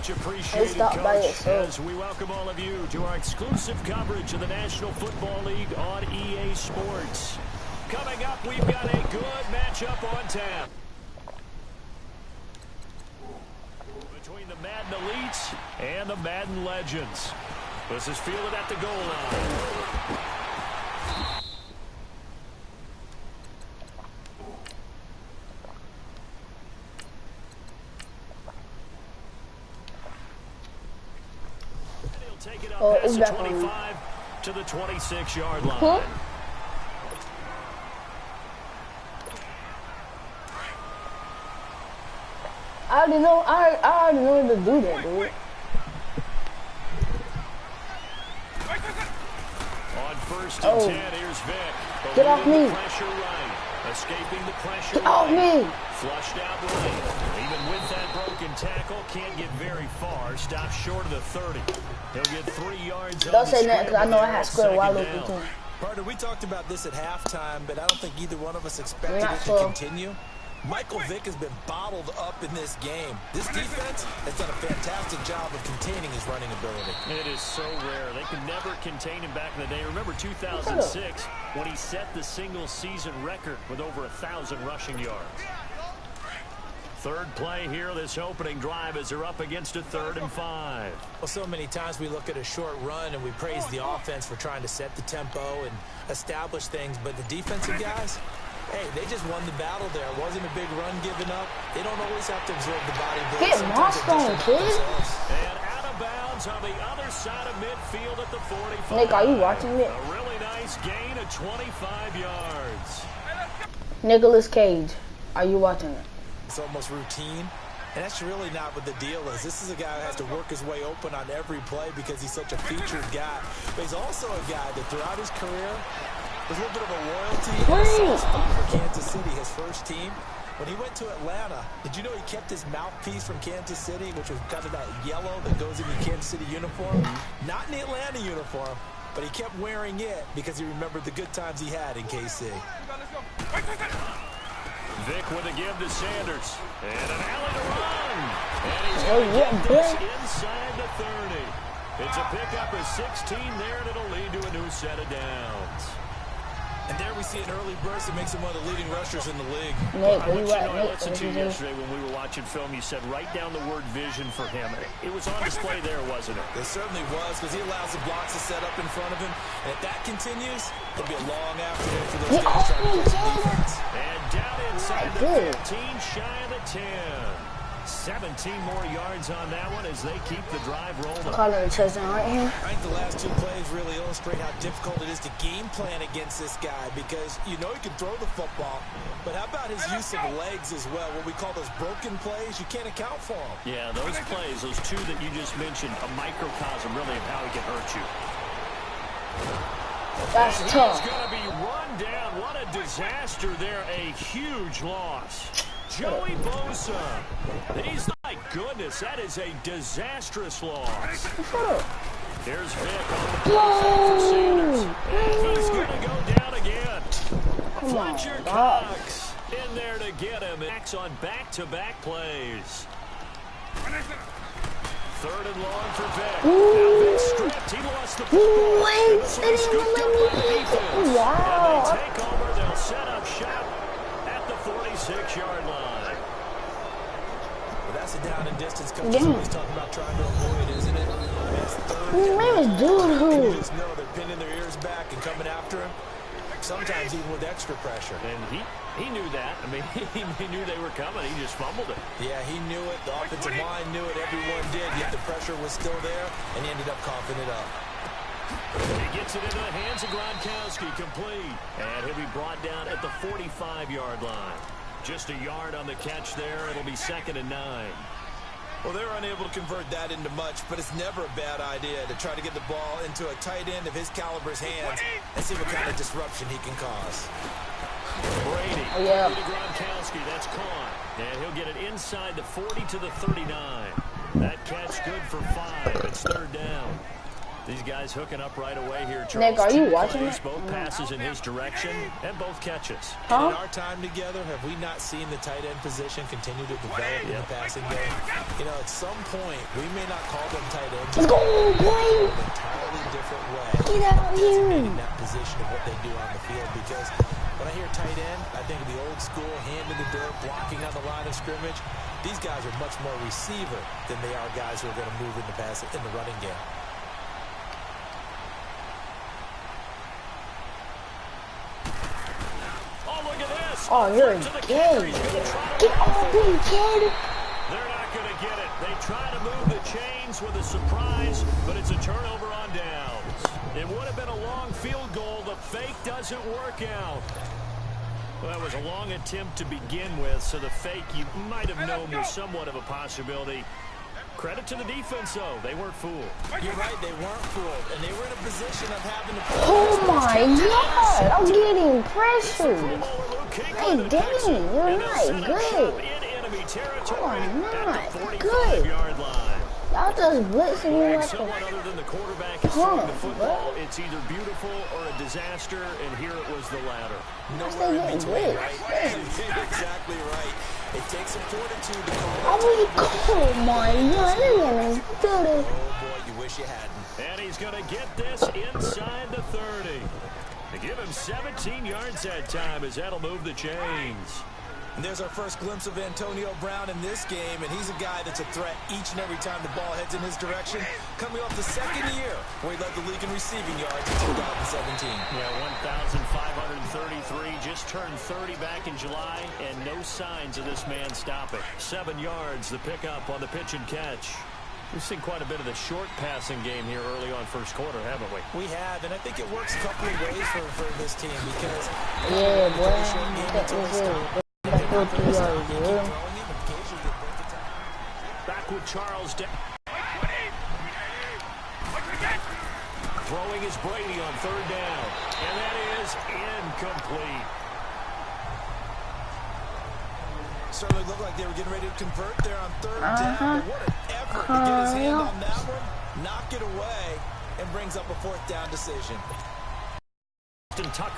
Much appreciated, Coach, as we welcome all of you to our exclusive coverage of the National Football League on EA Sports. Coming up, we've got a good matchup on tap between the Madden Elites and the Madden Legends. This is fielded at the goal line. Take it up past the 25 to the 26-yard line. Huh? I already know to do that, dude. On first and 10, here's Vic. Get off me. Pressure right. Escaping the pressure Get off me. Flushed out right. Even with that broken tackle, can't get very far. Stops short of the 30. He'll get 3 yards. Don't say nothing because I know I had square wide open too. Partner, we talked about this at halftime, but I don't think either one of us expected it to continue. Michael Vick has been bottled up in this game. This defense has done a fantastic job of containing his running ability. It is so rare. They could never contain him back in the day. Remember 2006 when he set the single-season record with over 1,000 rushing yards. Third play here, this opening drive as they're up against a 3rd and 5. Well, so many times we look at a short run and we praise the offense for trying to set the tempo and establish things, but the defensive guys, hey, they just won the battle there. It wasn't a big run given up. They don't always have to absorb the body blow. Get lost on, kid. And out of bounds on the other side of midfield at the 45. Nick, are you watching it? A really nice gain of 25 yards. Nicolas Cage, are you watching it? It's almost routine, and that's really not what the deal is. This is a guy who has to work his way open on every play because he's such a featured guy. But he's also a guy that throughout his career, there's a little bit of a loyalty and a soft spot for Kansas City, his first team. When he went to Atlanta, did you know he kept his mouthpiece from Kansas City, which was kind of that yellow that goes in the Kansas City uniform? Not in the Atlanta uniform, but he kept wearing it because he remembered the good times he had in KC. Vic with a give to Sanders. And an alley to run. And he's going to get this inside the 30. It's a pickup of 16 there, and it'll lead to a new set of downs. And there we see an early burst that makes him one of the leading rushers in the league. I listened to you yesterday when we were watching film. You said write down the word vision for him. It was on display there, wasn't it? It certainly was, because he allows the blocks to set up in front of him. And if that continues, it'll be a long afternoon for those guys trying to play some defense. And down inside the 15, shy of the 10. 17 more yards on that one as they keep the drive rolling. Calling a touchdown right here. I think the last 2 plays really illustrate how difficult it is to game plan against this guy, because you know he can throw the football, but how about his use of legs as well? What we call those broken plays, you can't account for them. Yeah, those plays, those 2 that you just mentioned, a microcosm really of how he can hurt you. That's tough. He's going to be run down. What a disaster there. A huge loss. Joey Bosa. My goodness, that is a disastrous loss. Here's Vic on the for Sanders. And he's going to go down again. Fletcher Cox in there to get him. Backs on back-to-back plays. 3rd and long for Vic. Now Vic stripped. He lost the football. Wow. And they take over. They'll set up shop at the 46-yard line. Well, that's a down and distance coach is always talking about trying to avoid, isn't it? I mean, it's 3rd. His name is Dude. You just know they're pinning their ears back and coming after him. Sometimes even with extra pressure. And he knew that. I mean, he knew they were coming. He just fumbled it. Yeah, he knew it. The offensive line knew it. Everyone did. Yet the pressure was still there, and he ended up coughing it up. He gets it into the hands of Gronkowski, complete. And he'll be brought down at the 45-yard line. Just a yard on the catch there. It'll be 2nd and 9. Well, they're unable to convert that into much, but it's never a bad idea to try to get the ball into a tight end of his caliber's hands and see what kind of disruption he can cause. Brady. Yeah. To Gronkowski. That's caught. And he'll get it inside the 40 to the 39. That catch good for 5. It's 3rd down. These guys hooking up right away here. Nick, are you watching it? Both passes in his direction and both catches. Huh? In our time together, have we not seen the tight end position continue to develop in the passing game? You know, at some point, we may not call them tight ends. Let's go, boy! In an entirely different way. Get out of here! Designating that position of what they do on the field, because when I hear tight end, I think of the old school, hand in the dirt, blocking on the line of scrimmage. These guys are much more receiver than they are guys who are going to move in the pass in the running game. Oh, you're gay. Get off me, kid. They're not going to get it. They try to move the chains with a surprise, but it's a turnover on downs. It would have been a long field goal. The fake doesn't work out. Well, that was a long attempt to begin with, so the fake you might have known was somewhat of a possibility. Credit to the defense, though. They weren't fooled. You're right, they weren't fooled, and they were in a position of having to... Oh, my God. I'm getting pressured. Hey, dang, you're not good. You're not good. Y'all just blitzing me like Someone other than the quarterback is throwing the football. It's either beautiful or a disaster, and here it was the latter. Nowhere in between, right? Exactly right. It takes some fortitude to call. Oh my God, this is good. Oh boy, you wish you hadn't. And he's going to get this inside the 30. They give him 17 yards that time, as that'll move the chains. And there's our first glimpse of Antonio Brown in this game, and he's a guy that's a threat each and every time the ball heads in his direction, coming off the second year where he led the league in receiving yards in 2017. Yeah, 1,533, just turned 30 back in July, and no signs of this man stopping. 7 yards, the pickup on the pitch and catch. We've seen quite a bit of the short passing game here early on first quarter, haven't we? We have, and I think it works a couple of ways for this team because... Yeah, boy, that was it. Back with Charles. Throwing is Brady on third down. And that is incomplete. Certainly looked like they were getting ready to convert there on third down. But what an effort to get his hand on that one. Knock it away and brings up a fourth down decision. Tucker.